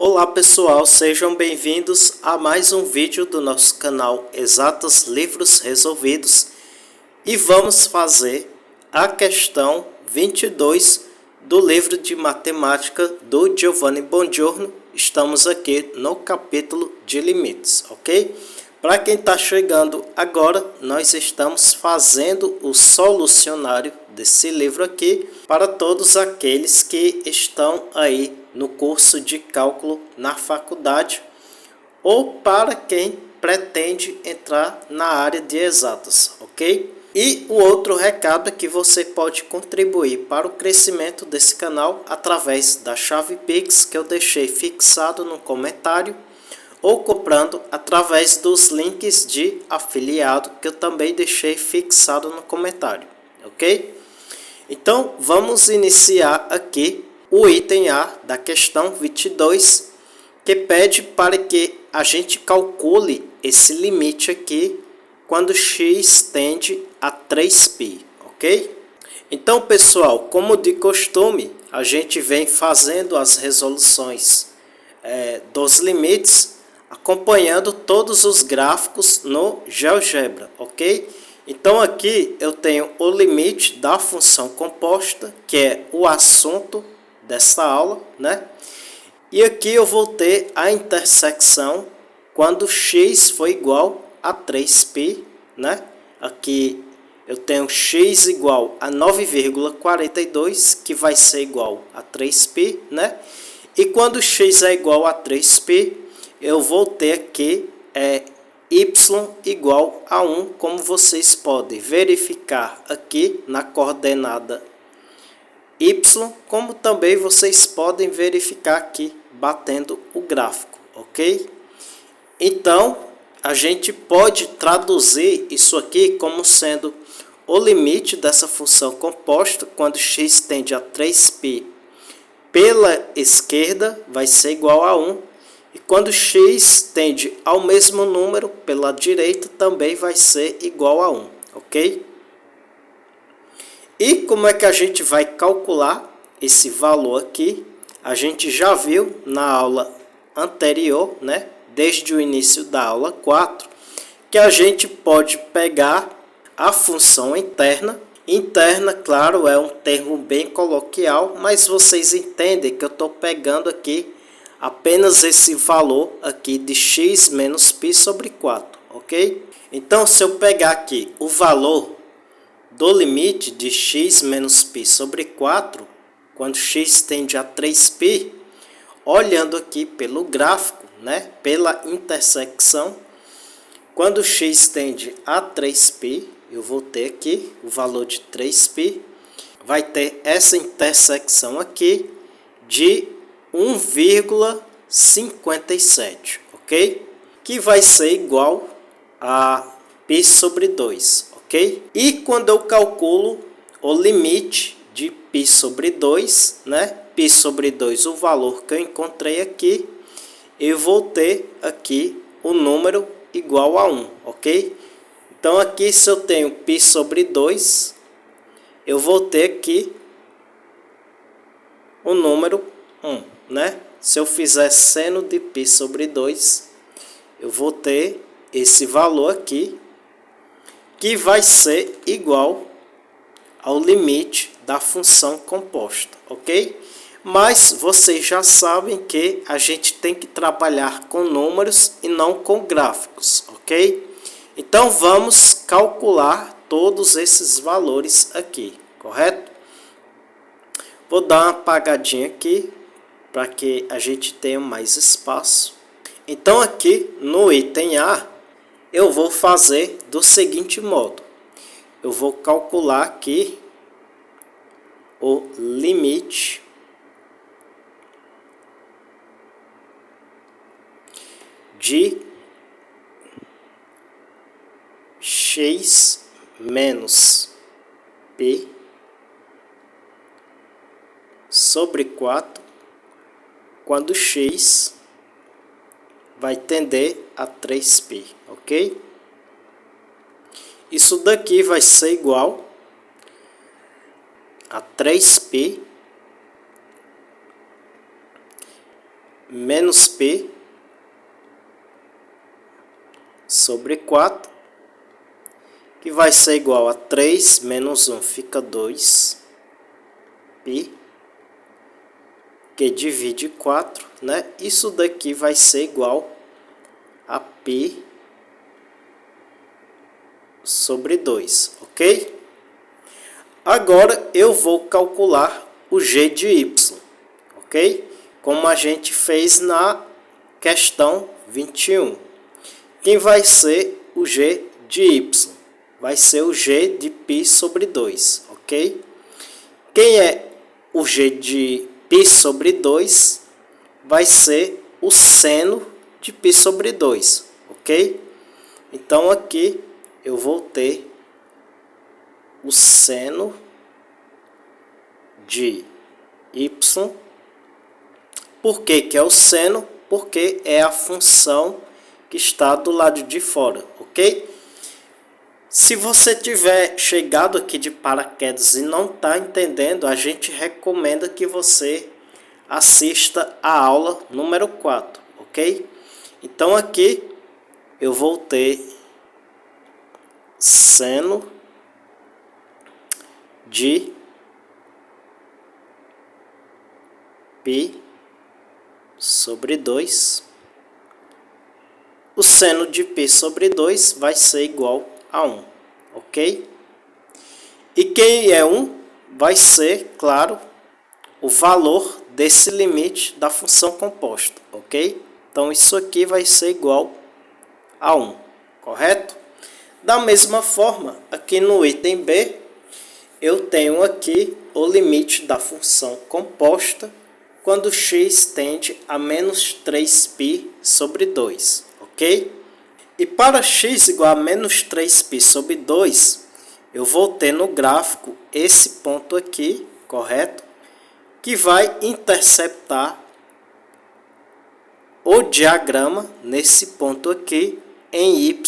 Olá pessoal, sejam bem-vindos a mais um vídeo do nosso canal Exatas Livros Resolvidos e vamos fazer a questão 22 do livro de matemática do Giovanni Bongiorno. Estamos aqui no capítulo de limites, ok? Para quem está chegando agora, nós estamos fazendo o solucionário desse livro aqui para todos aqueles que estão aí no curso de cálculo na faculdade ou para quem pretende entrar na área de exatas, ok? E o outro recado é que você pode contribuir para o crescimento desse canal através da chave Pix que eu deixei fixado no comentário ou comprando através dos links de afiliado que eu também deixei fixado no comentário, ok? Então vamos iniciar aqui o item A da questão 22, que pede para que a gente calcule esse limite aqui quando x tende a 3π, ok? Então pessoal, como de costume, a gente vem fazendo as resoluções dos limites acompanhando todos os gráficos no GeoGebra, ok? Então aqui eu tenho o limite da função composta, que é o assunto dessa aula, né? E aqui eu vou ter a intersecção quando x for igual a 3π, né? Aqui eu tenho x igual a 9,42, que vai ser igual a 3π, né? E quando x é igual a 3π, eu vou ter aqui y igual a 1, como vocês podem verificar aqui na coordenada y, como também vocês podem verificar aqui batendo o gráfico, ok? Então, a gente pode traduzir isso aqui como sendo o limite dessa função composta quando x tende a 3π pela esquerda vai ser igual a 1. E quando x tende ao mesmo número pela direita, também vai ser igual a 1, ok? E como é que a gente vai calcular esse valor aqui? A gente já viu na aula anterior, né? Desde o início da aula 4, que a gente pode pegar a função interna. Interna, claro, é um termo bem coloquial, mas vocês entendem que eu estou pegando aqui apenas esse valor aqui de x menos π sobre 4, ok? Então, se eu pegar aqui o valor do limite de x menos π sobre 4, quando x tende a 3π, olhando aqui pelo gráfico, né, pela intersecção, quando x tende a 3π, eu vou ter aqui o valor de 3π, vai ter essa intersecção aqui de 1,57, ok? Que vai ser igual a π sobre 2, ok? E quando eu calculo o limite de π sobre 2, né? π sobre 2, o valor que eu encontrei aqui, eu vou ter aqui o número igual a 1, ok? Então aqui se eu tenho π sobre 2, eu vou ter aqui o número 1, né? Se eu fizer seno de π sobre 2, eu vou ter esse valor aqui, que vai ser igual ao limite da função composta, ok? Mas vocês já sabem que a gente tem que trabalhar com números e não com gráficos, ok? Então vamos calcular todos esses valores aqui, correto? Vou dar uma apagadinha aqui para que a gente tenha mais espaço. Então aqui no item A, eu vou fazer do seguinte modo. Eu vou calcular aqui o limite de x menos π sobre 4, quando x vai tender a 3π, ok? Isso daqui vai ser igual a 3π menos π sobre 4, que vai ser igual a 3 menos 1 fica 2 π, que divide 4, né? Isso daqui vai ser igual a π sobre 2, ok? Agora eu vou calcular o g de y, ok? Como a gente fez na questão 21. Quem vai ser o g de y? Vai ser o g de π sobre 2, ok? Quem é o g de π sobre 2? Vai ser o seno de π sobre 2, ok? Então aqui eu vou ter o seno de y. Por que que é o seno? Porque é a função que está do lado de fora, ok? Se você tiver chegado aqui de paraquedas e não está entendendo, a gente recomenda que você assista a aula número 4, ok? Então aqui eu vou ter seno de π sobre 2. O seno de π sobre 2 vai ser igual a 1, ok? E quem é 1 vai ser, claro, o valor desse limite da função composta, ok? Então isso aqui vai ser igual a 1, correto? Da mesma forma, aqui no item B, eu tenho aqui o limite da função composta quando x tende a menos 3π sobre 2, ok? E para x igual a menos 3π sobre 2, eu vou ter no gráfico esse ponto aqui, correto? Que vai interceptar o diagrama nesse ponto aqui em y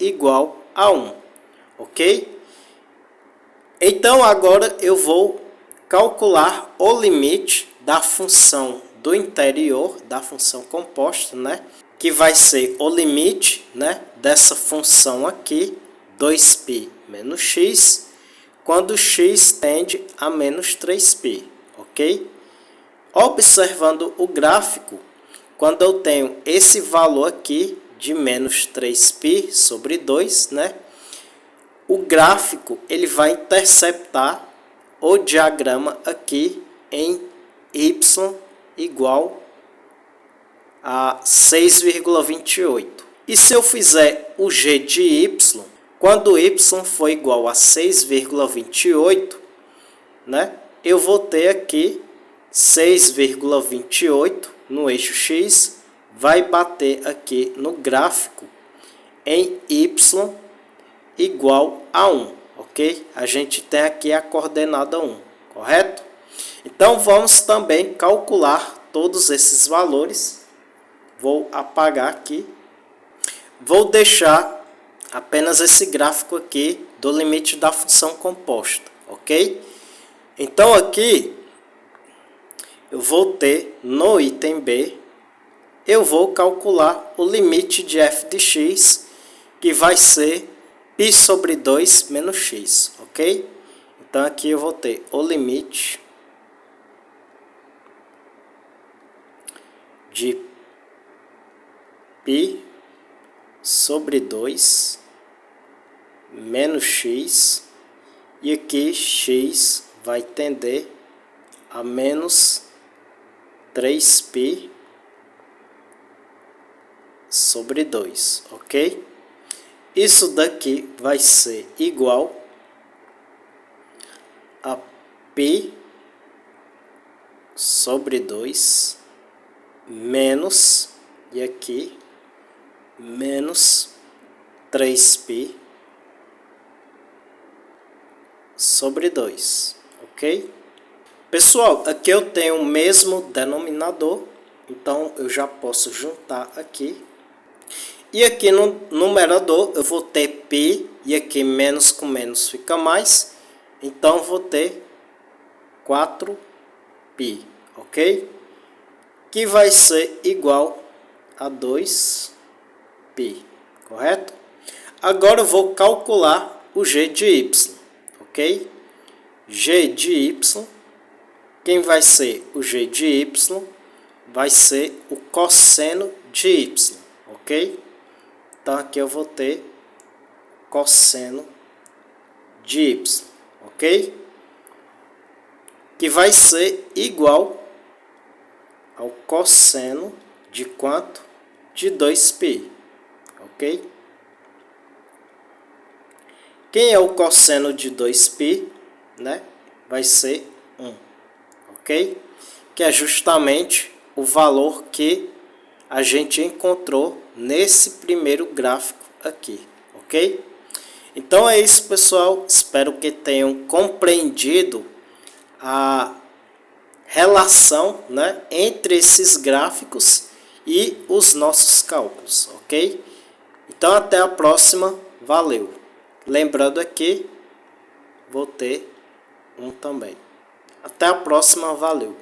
igual a 1, ok? Então agora eu vou calcular o limite da função do interior, da função composta, né? Que vai ser o limite, né, dessa função aqui, 2π menos x, quando x tende a menos 3π, ok? Observando o gráfico, quando eu tenho esse valor aqui de menos 3π sobre 2, né? O gráfico ele vai interceptar o diagrama aqui em y igual a 6,28. E se eu fizer o g de y, quando y for igual a 6,28, né, eu vou ter aqui 6,28 no eixo x, vai bater aqui no gráfico em y igual a 1, ok? A gente tem aqui a coordenada 1, correto? Então, vamos também calcular todos esses valores. Vou apagar aqui. Vou deixar apenas esse gráfico aqui do limite da função composta, ok? Então, aqui, eu vou ter no item B, eu vou calcular o limite de f de x, que vai ser π sobre 2 menos x, ok? Então, aqui eu vou ter o limite de π sobre 2 menos x, e aqui x vai tender a menos 3π sobre 2, ok? Isso daqui vai ser igual a π sobre 2 menos, e aqui, menos 3π sobre 2, ok? Pessoal, aqui eu tenho o mesmo denominador, então eu já posso juntar aqui. E aqui no numerador eu vou ter π, e aqui menos com menos fica mais, então eu vou ter 4π, ok? que vai ser igual a 2π, correto? Agora eu vou calcular o g de y, ok? G de y, quem vai ser o g de y? Vai ser o cosseno de y, ok? Então aqui eu vou ter cosseno de y, ok? Que vai ser igual ao cosseno de quanto? De 2π, ok? Quem é o cosseno de 2π, né? Vai ser 1, ok? Que é justamente o valor que a gente encontrou nesse primeiro gráfico aqui, ok? Então é isso, pessoal. Espero que tenham compreendido a relação, né, entre esses gráficos e os nossos cálculos, ok? Então até a próxima, valeu! Lembrando aqui, vou ter um também. Até a próxima, valeu!